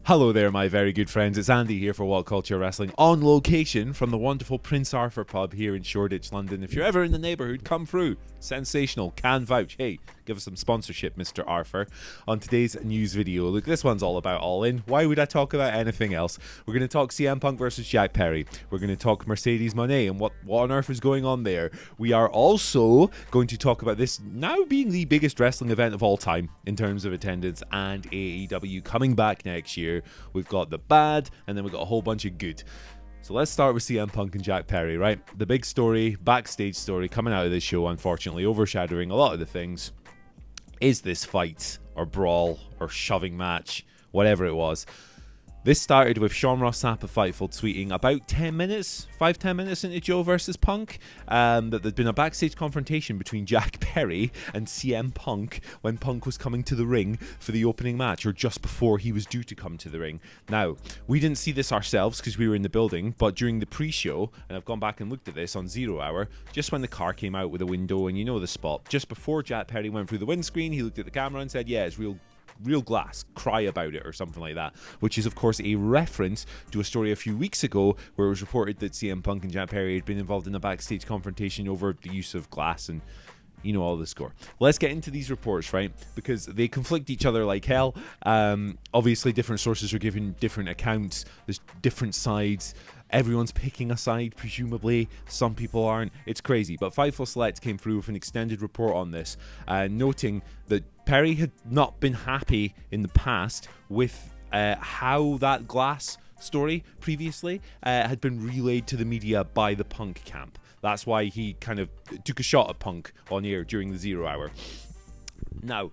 Hello there, my very good friends. It's Andy here for WhatCulture Wrestling on location from the wonderful Prince Arthur pub here in Shoreditch, London. If you're ever in the neighbourhood, come through. Sensational. Can vouch. Hey, give us some sponsorship, Mr. Arthur. On today's news video, look, this one's all about All In. Why would I talk about anything else? We're going to talk CM Punk versus Jack Perry. We're going to talk Mercedes Moné and what on earth is going on there. We are also going to talk about this now being the biggest wrestling event of all time in terms of attendance, and AEW coming back next year. We've got the bad, and then we've got a whole bunch of good. So let's start with CM Punk and Jack Perry, right? The big story, backstage story coming out of this show, unfortunately overshadowing a lot of the things, is this fight or brawl or shoving match, whatever it was. This started with Sean Ross Sapp of Fightful tweeting about 10 minutes into Joe versus Punk, that there'd been a backstage confrontation between Jack Perry and CM Punk when Punk was coming to the ring for the opening match, or just before he was due to come to the ring. Now, we didn't see this ourselves because we were in the building, but during the pre-show, and I've gone back and looked at this on 0 Hour, just when the car came out with a window, and you know the spot, just before Jack Perry went through the windscreen, he looked at the camera and said, yeah, it's real glass, cry about it, or something like that, which is of course a reference to a story a few weeks ago where it was reported that CM Punk and Jack Perry had been involved in a backstage confrontation over the use of glass, and you know all the score. Let's get into these reports, right? Because they conflict each other like hell. Obviously different sources are giving different accounts, there's different sides. Everyone's picking a side, presumably. Some people aren't. It's crazy. But Fightful Select came through with an extended report on this, noting that Perry had not been happy in the past with how that glass story previously had been relayed to the media by the Punk camp. That's why he kind of took a shot at Punk on air during the 0 Hour. Now,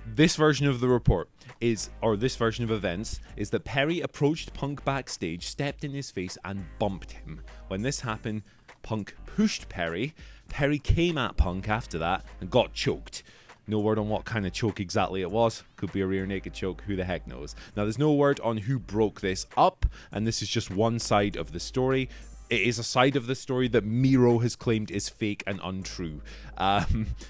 this version of the report this version of events is that Perry approached Punk backstage, stepped in his face and bumped him. When this happened, Punk pushed Perry. Perry came at Punk after that and got choked. No word on what kind of choke exactly it was. Could be a rear naked choke, who the heck knows. Now, there's no word on who broke this up, and this is just one side of the story. It is a side of the story that Miro has claimed is fake and untrue.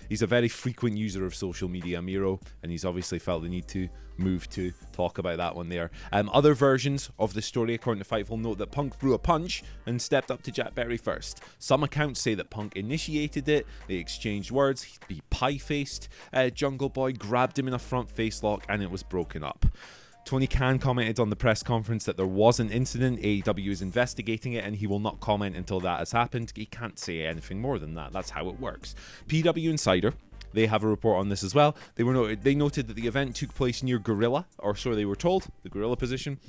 He's a very frequent user of social media, Miro, and he's obviously felt the need to move to talk about that one there. Other versions of the story, according to Fightful, note that Punk threw a punch and stepped up to Jack Perry first. Some accounts say that Punk initiated it, they exchanged words, he pie-faced Jungle Boy, grabbed him in a front face lock, and it was broken up. Tony Khan commented on the press conference that there was an incident, AEW is investigating it, and he will not comment until that has happened. He can't say anything more than that. That's how it works. PW Insider, they have a report on this as well. They noted that the event took place near Gorilla, or so they were told, the Gorilla position.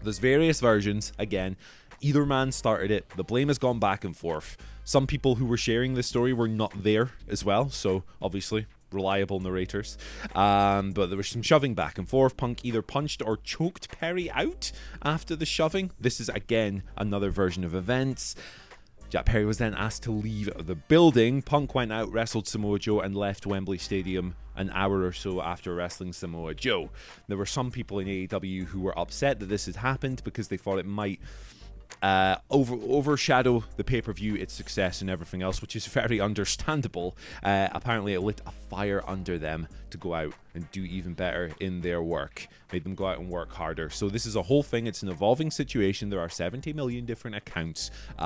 There's various versions. Again, either man started it. The blame has gone back and forth. Some people who were sharing this story were not there as well, so obviously reliable narrators, but there was some shoving back and forth. Punk either punched or choked Perry out after the shoving. This is again another version of events. Jack Perry was then asked to leave the building. Punk went out, wrestled Samoa Joe, and left Wembley Stadium an hour or so after wrestling Samoa Joe. There were some people in AEW who were upset that this had happened because they thought it might overshadow the pay-per-view, its success and everything else, which is very understandable. Apparently it lit a fire under them to go out and do even better in their work, made them go out and work harder. So this is a whole thing. It's an evolving situation. There are 70 million different accounts. It's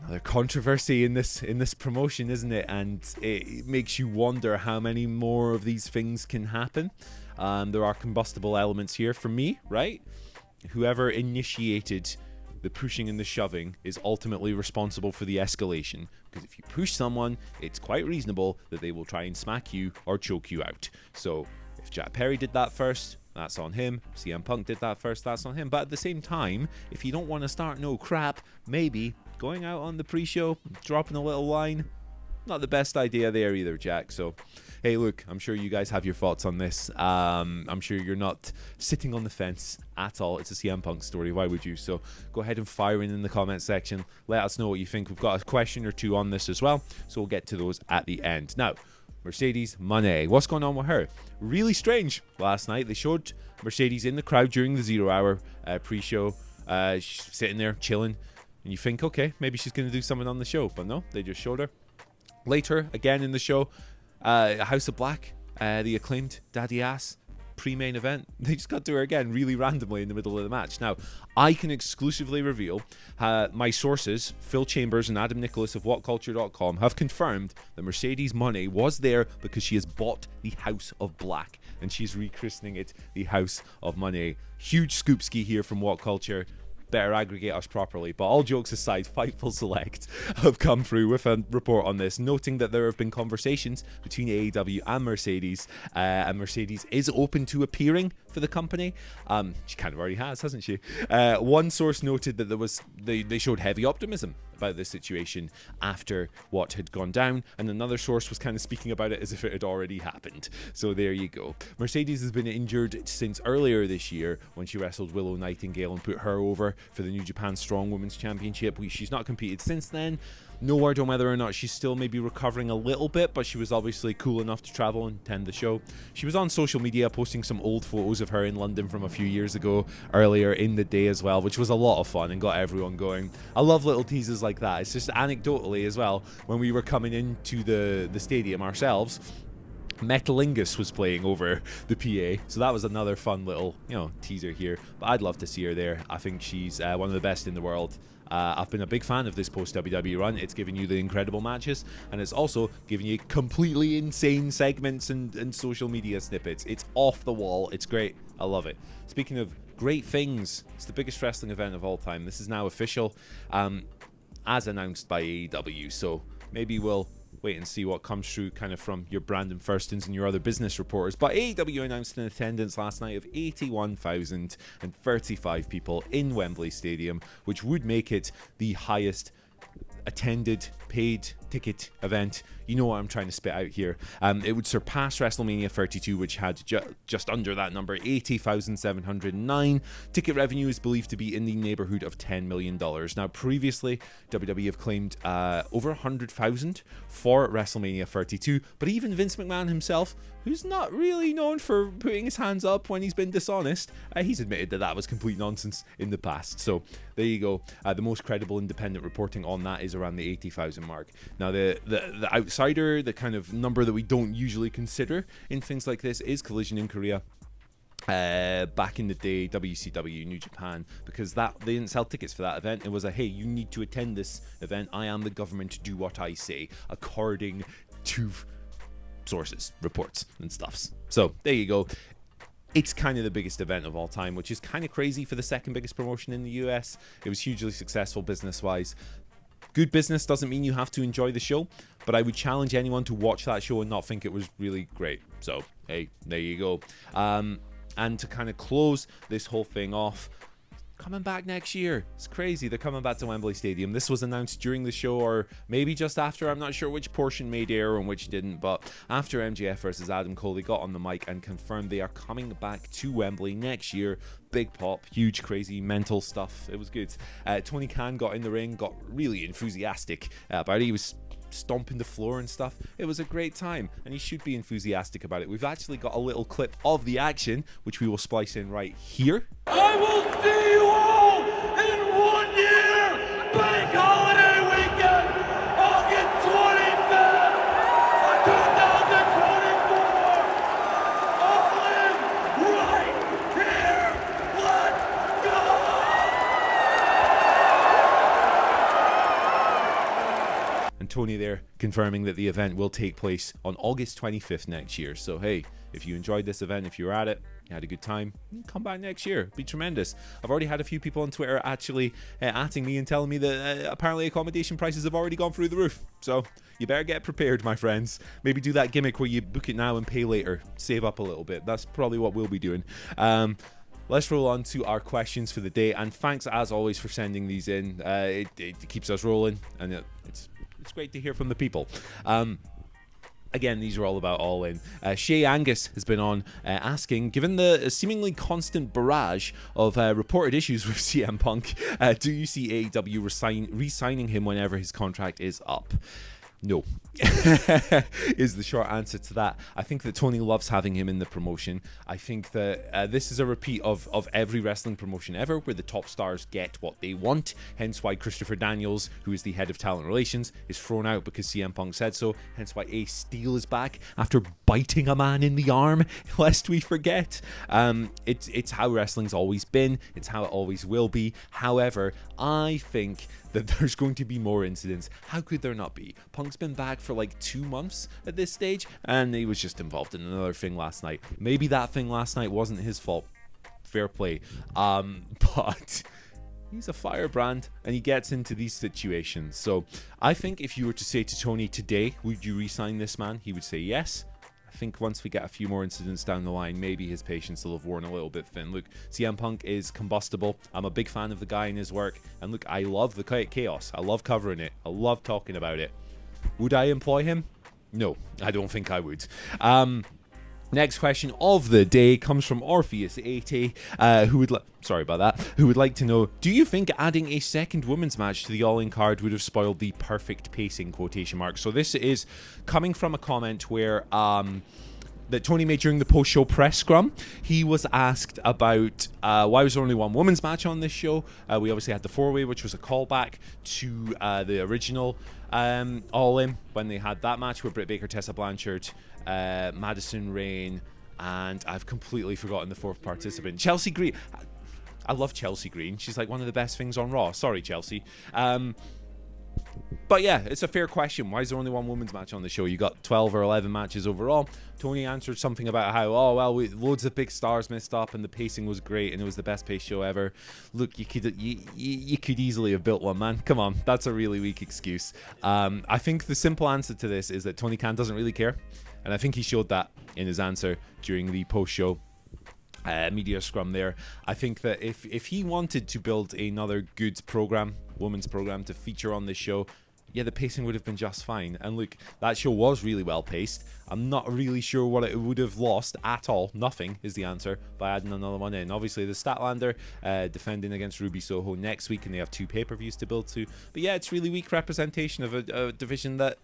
another controversy in this promotion, isn't it? And it makes you wonder how many more of these things can happen. There are combustible elements here for me, right? Whoever initiated the pushing and the shoving is ultimately responsible for the escalation, because if you push someone, it's quite reasonable that they will try and smack you or choke you out. So if Jack Perry did that first, that's on him. CM Punk did that first, that's on him. But at the same time, if you don't want to start no crap, maybe going out on the pre-show, dropping a little line, not the best idea there either, Jack. So hey, look, I'm sure you guys have your thoughts on this. I'm sure you're not sitting on the fence at all. It's a CM Punk story. Why would you? So go ahead and fire in the comment section. Let us know what you think. We've got a question or two on this as well, so we'll get to those at the end. Now, Mercedes Moné. What's going on with her? Really strange. Last night, they showed Mercedes in the crowd during the 0 Hour pre-show. She's sitting there chilling, and you think, okay, maybe she's going to do something on the show. But no, they just showed her. Later, again in the show, House of Black, the acclaimed Daddy Ass pre-main event, they just cut to her again really randomly in the middle of the match. Now, I can exclusively reveal my sources, Phil Chambers and Adam Nicholas of WhatCulture.com, have confirmed that Mercedes Moné was there because she has bought the House of Black, and she's rechristening it the House of Moné. Huge scoop ski here from WhatCulture. Better aggregate us properly. But all jokes aside, Fightful Select have come through with a report on this, noting that there have been conversations between AEW and Mercedes is open to appearing for the company. She kind of already has, hasn't she? One source noted that they showed heavy optimism about this situation after what had gone down, and another source was kind of speaking about it as if it had already happened. So there you go. Mercedes has been injured since earlier this year when she wrestled Willow Nightingale and put her over for the New Japan Strong Women's Championship. She's not competed since then. No word on whether or not she's still maybe recovering a little bit, but she was obviously cool enough to travel and attend the show. She was on social media posting some old photos of her in London from a few years ago, earlier in the day as well, which was a lot of fun and got everyone going. I love little teases like that. It's just anecdotally as well, when we were coming into the stadium ourselves, Metalingus was playing over the PA, so that was another fun little, teaser here. But I'd love to see her there. I think she's one of the best in the world. I've been a big fan of this post-WWE run. It's giving you the incredible matches, and it's also giving you completely insane segments and social media snippets. It's off the wall. It's great. I love it. Speaking of great things, it's the biggest wrestling event of all time. This is now official, as announced by AEW, so maybe we'll wait and see what comes through kind of from your Brandon Firstons and your other business reporters. But AEW announced an attendance last night of 81,035 people in Wembley Stadium, which would make it the highest attended paid ticket event. You know what I'm trying to spit out here. It would surpass WrestleMania 32, which had just under that number, 80,709. Ticket revenue is believed to be in the neighborhood of $10 million. Now, previously, WWE have claimed over 100,000 for WrestleMania 32, but even Vince McMahon himself, who's not really known for putting his hands up when he's been dishonest, he's admitted that was complete nonsense in the past. So there you go. The most credible independent reporting on that is around the 80,000 mark. Now, the outsider, the kind of number that we don't usually consider in things like this, is Collision in Korea. Back in the day, WCW, New Japan, because they didn't sell tickets for that event. It was hey, you need to attend this event. I am the government, do what I say, according to sources, reports, and stuffs. So there you go. It's kind of the biggest event of all time, which is kind of crazy for the second biggest promotion in the US. It was hugely successful business-wise. Good business doesn't mean you have to enjoy the show, but I would challenge anyone to watch that show and not think it was really great. So, hey, there you go. And to kind of close this whole thing off, coming back next year. It's crazy. They're coming back to Wembley Stadium. This was announced during the show, or maybe just after. I'm not sure which portion made air and which didn't, but after MJF versus Adam Cole, they got on the mic and confirmed they are coming back to Wembley next year. Big pop, huge, crazy, mental stuff. It was good. Tony Khan got in the ring, got really enthusiastic about it. He was stomping the floor and stuff. It was a great time, and he should be enthusiastic about it. We've actually got a little clip of the action, which we will splice in right here. I will see you all in 1 year! Bank holiday weekend, August 25th, 2024! All in right here! Let's go! And Tony there confirming that the event will take place on August 25th next year. So hey, if you enjoyed this event, if you were at it, you had a good time, come back next year. It'd be tremendous. I've already had a few people on Twitter actually atting me and telling me that apparently accommodation prices have already gone through the roof. So you better get prepared, my friends. Maybe do that gimmick where you book it now and pay later. Save up a little bit. That's probably what we'll be doing. Let's roll on to our questions for the day. And thanks, as always, for sending these in. It keeps us rolling, and it's great to hear from the people. Again, these are all about All In. Shay Angus has been on asking, given the seemingly constant barrage of reported issues with CM Punk, do you see AEW re-signing him whenever his contract is up? No, is the short answer to that. I think that Tony loves having him in the promotion. I think that this is a repeat of every wrestling promotion ever, where the top stars get what they want. Hence why Christopher Daniels, who is the head of talent relations, is thrown out because CM Punk said so. Hence why Ace Steel is back after biting a man in the arm, lest we forget. It's how wrestling's always been. It's how it always will be. However, I think that there's going to be more incidents. How could there not be? Punk's been back for like 2 months at this stage, and he was just involved in another thing last night. Maybe that thing last night wasn't his fault. Fair play. But he's a firebrand, and he gets into these situations. So I think if you were to say to Tony today, would you re-sign this man? He would say yes. I think once we get a few more incidents down the line, maybe his patience will have worn a little bit thin. Look, CM Punk is combustible. I'm a big fan of the guy and his work. And look, I love the chaos. I love covering it. I love talking about it. Would I employ him? No, I don't think I would. Next question of the day comes from Orpheus80, who would like to know, do you think adding a second women's match to the All-In card would have spoiled the perfect pacing, quotation marks? So this is coming from a comment where that Tony made during the post-show press scrum. He was asked about why was there only one women's match on this show. We obviously had the four-way, which was a callback to the original All-In, when they had that match with Britt Baker, Tessa Blanchard, Madison Rayne, and I've completely forgotten the fourth participant, Chelsea Green. I love Chelsea Green. She's like one of the best things on Raw. Sorry, Chelsea. But yeah, it's a fair question. Why is there only one women's match on the show? You got 12 or 11 matches overall. Tony answered something about how, loads of big stars missed up and the pacing was great and it was the best paced show ever. Look, you could easily have built one, man. Come on, that's a really weak excuse. I think the simple answer to this is that Tony Khan doesn't really care. And I think he showed that in his answer during the post-show media scrum there. I think that if he wanted to build another good program, women's program, to feature on this show, yeah, the pacing would have been just fine. And look, that show was really well paced. I'm not really sure what it would have lost at all. Nothing is the answer by adding another one in. Obviously, the Statlander defending against Ruby Soho next week, and they have 2 pay-per-views to build to. But yeah, it's really weak representation of a division that,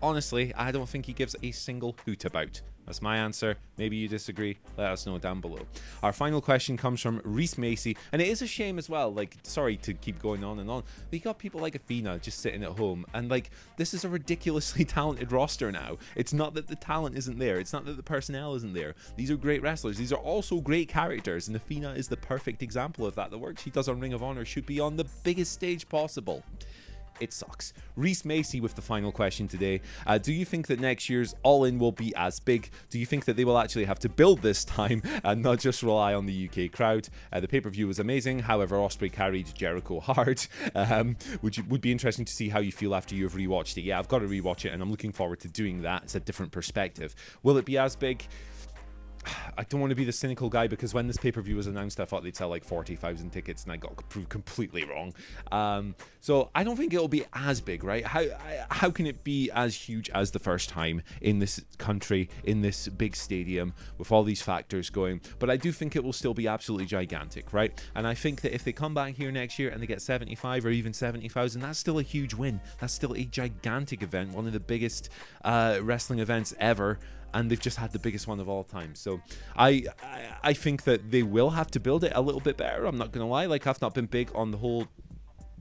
honestly, I don't think he gives a single hoot about. That's my answer. Maybe you disagree. Let us know down below. Our final question comes from Reese Macy, and it is a shame as well. Like, sorry to keep going on and on, but you got people like Athena just sitting at home, and like, this is a ridiculously talented roster now. It's not that the talent isn't there. It's not that the personnel isn't there. These are great wrestlers. These are also great characters, and Athena is the perfect example of that. The work she does on Ring of Honor should be on the biggest stage possible. It sucks. Reese Macy with the final question today. Do you think that next year's All-In will be as big? Do you think that they will actually have to build this time and not just rely on the UK crowd? The pay-per-view was amazing. However, Ospreay carried Jericho hard. Would be interesting to see how you feel after you've rewatched it. Yeah, I've got to rewatch it, and I'm looking forward to doing that. It's a different perspective. Will it be as big? I don't want to be the cynical guy, because when this pay-per-view was announced, I thought they'd sell like 40,000 tickets, and I got proved completely wrong. So I don't think it'll be as big, right? How can it be as huge as the first time in this country, in this big stadium, with all these factors going? But I do think it will still be absolutely gigantic, right? And I think that if they come back here next year and they get 75 or even 70,000, that's still a huge win. That's still a gigantic event, one of the biggest wrestling events ever. And they've just had the biggest one of all time. So I think that they will have to build it a little bit better. I'm not going to lie. Like, I've not been big on the whole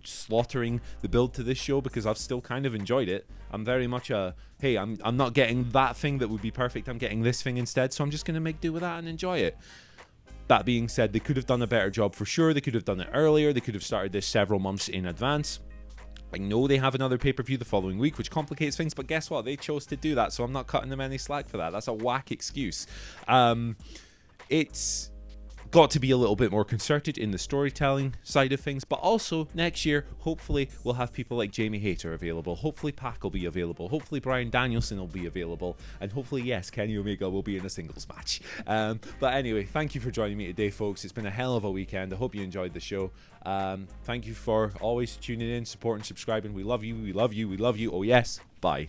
slaughtering the build to this show, because I've still kind of enjoyed it. I'm very much hey, I'm not getting that thing that would be perfect. I'm getting this thing instead. So I'm just going to make do with that and enjoy it. That being said, they could have done a better job for sure. They could have done it earlier. They could have started this several months in advance. I know they have another pay-per-view the following week, which complicates things, but guess what? They chose to do that, so I'm not cutting them any slack for that. That's a whack excuse. It's got to be a little bit more concerted in the storytelling side of things, but also next year, hopefully, we'll have people like Jamie Hayter available. Hopefully, Pac will be available. Hopefully, Bryan Danielson will be available. And hopefully, yes, Kenny Omega will be in a singles match. But anyway, thank you for joining me today, folks. It's been a hell of a weekend. I hope you enjoyed the show. Thank you for always tuning in, supporting, subscribing. We love you. We love you. We love you. Oh, yes. Bye.